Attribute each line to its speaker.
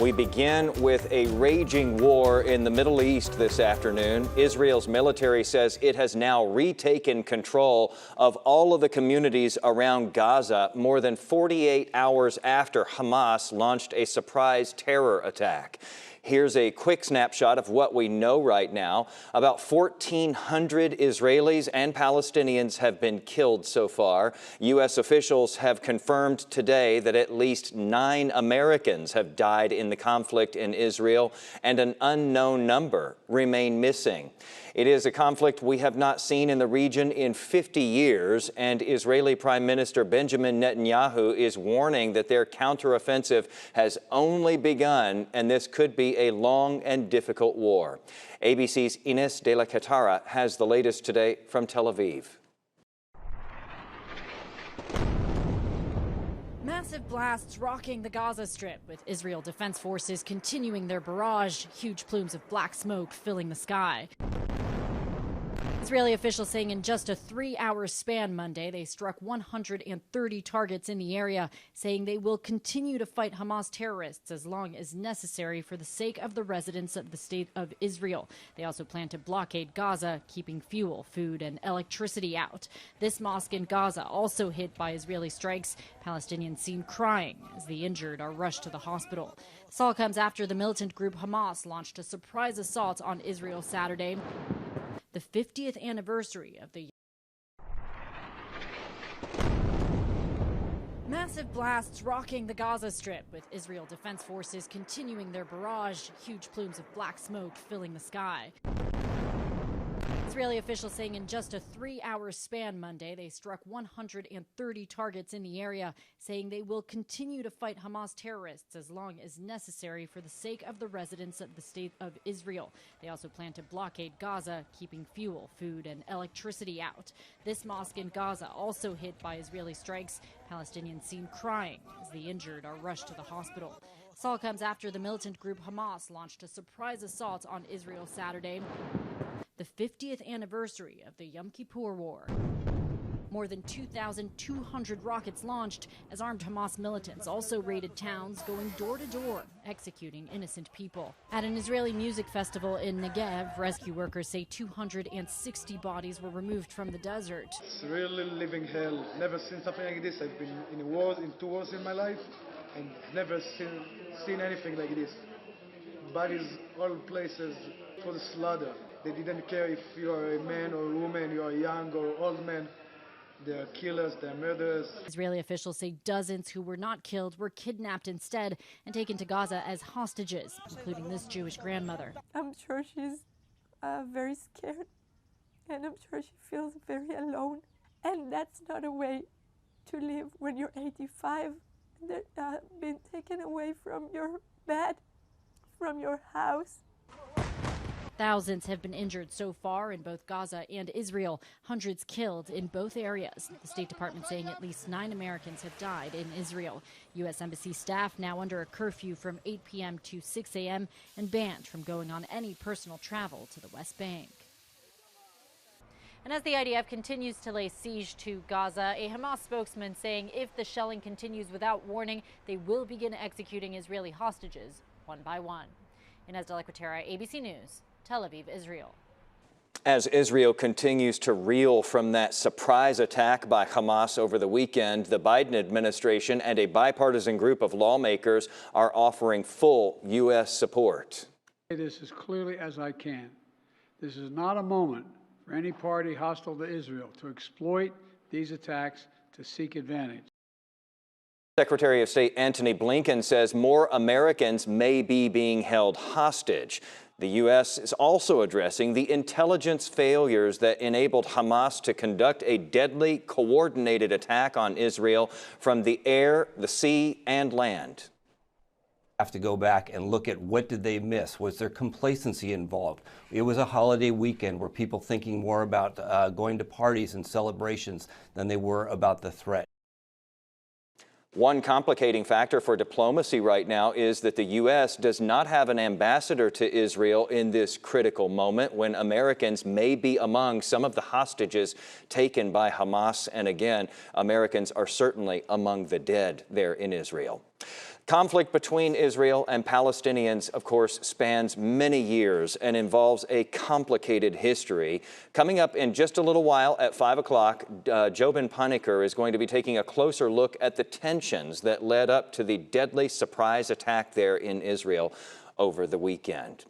Speaker 1: We begin with a raging war in the Middle East this afternoon. Israel's military says it has now retaken control of all of the communities around Gaza more than 48 hours after Hamas launched a surprise terror attack. Here's a quick snapshot of what we know right now. About 1,400 Israelis and Palestinians have been killed so far. U.S. officials have confirmed today that at least 9 Americans have died in the conflict in Israel, and an unknown number remain missing. It is a conflict we have not seen in the region in 50 years, and Israeli Prime Minister Benjamin Netanyahu is warning that their counteroffensive has only begun, and this could be a long and difficult war. ABC's Ines de la Catara has the latest today from Tel Aviv.
Speaker 2: Massive blasts rocking the Gaza Strip, with Israel Defense Forces continuing their barrage, huge plumes of black smoke filling the sky. Israeli officials saying in just a 3-hour span Monday, they struck 130 targets in the area, saying they will continue to fight Hamas terrorists as long as necessary for the sake of the residents of the state of Israel. They also plan to blockade Gaza, keeping fuel, food, and electricity out. This mosque in Gaza also hit by Israeli strikes. Palestinians seen crying as the injured are rushed to the hospital. This all comes after the militant group Hamas launched a surprise assault on Israel Saturday, the 50th anniversary of the massive blasts rocking the Gaza Strip, with Israel Defense Forces continuing their barrage, huge plumes of black smoke filling the sky. Israeli officials saying in just a 3-hour span Monday, they struck 130 targets in the area, saying they will continue to fight Hamas terrorists as long as necessary for the sake of the residents of the state of Israel. They also plan to blockade Gaza, keeping fuel, food, and electricity out. This mosque in Gaza also hit by Israeli strikes. Palestinians seen crying as the injured are rushed to the hospital. This all comes after the militant group Hamas launched a surprise assault on Israel Saturday, the 50th anniversary of the Yom Kippur War. More than 2,200 rockets launched as armed Hamas militants also raided towns, going door to door, executing innocent people. At an Israeli music festival in Negev, rescue workers say 260 bodies were removed from the desert.
Speaker 3: It's really living hell. Never seen something like this. I've been in 2 wars in my life and never seen anything like this. Bodies all places for the slaughter. They didn't care if you are a man or a woman, you are young or old man. They are killers, they are murderers.
Speaker 2: Israeli officials say dozens who were not killed were kidnapped instead and taken to Gaza as hostages, including this Jewish grandmother.
Speaker 4: I'm sure she's very scared, and I'm sure she feels very alone. And that's not a way to live when you're 85 and they're being taken away from your bed, from your house.
Speaker 2: Thousands have been injured so far in both Gaza and Israel, hundreds killed in both areas. The State Department saying at least 9 Americans have died in Israel. U.S. Embassy staff now under a curfew from 8 p.m. to 6 a.m. and banned from going on any personal travel to the West Bank. And as the IDF continues to lay siege to Gaza, a Hamas spokesman saying if the shelling continues without warning, they will begin executing Israeli hostages one by one. Ines de la Catara, ABC News, Tel Aviv, Israel.
Speaker 1: As Israel continues to reel from that surprise attack by Hamas over the weekend, the Biden administration and a bipartisan group of lawmakers are offering full U.S. support.
Speaker 5: This as clearly as I can. This is not a moment for any party hostile to Israel to exploit these attacks to seek advantage.
Speaker 1: Secretary of State Antony Blinken says more Americans may be being held hostage. The U.S. is also addressing the intelligence failures that enabled Hamas to conduct a deadly, coordinated attack on Israel from the air, the sea, and land.
Speaker 6: Have to go back and look at what did they miss? Was there complacency involved? It was a holiday weekend where people thinking more about going to parties and celebrations than they were about the threat.
Speaker 1: One complicating factor for diplomacy right now is that the U.S. does not have an ambassador to Israel in this critical moment when Americans may be among some of the hostages taken by Hamas. And again, Americans are certainly among the dead there in Israel. Conflict between Israel and Palestinians, of course, spans many years and involves a complicated history. Coming up in just a little while at 5 o'clock, Jobin Paniker is going to be taking a closer look at the tensions that led up to the deadly surprise attack there in Israel over the weekend.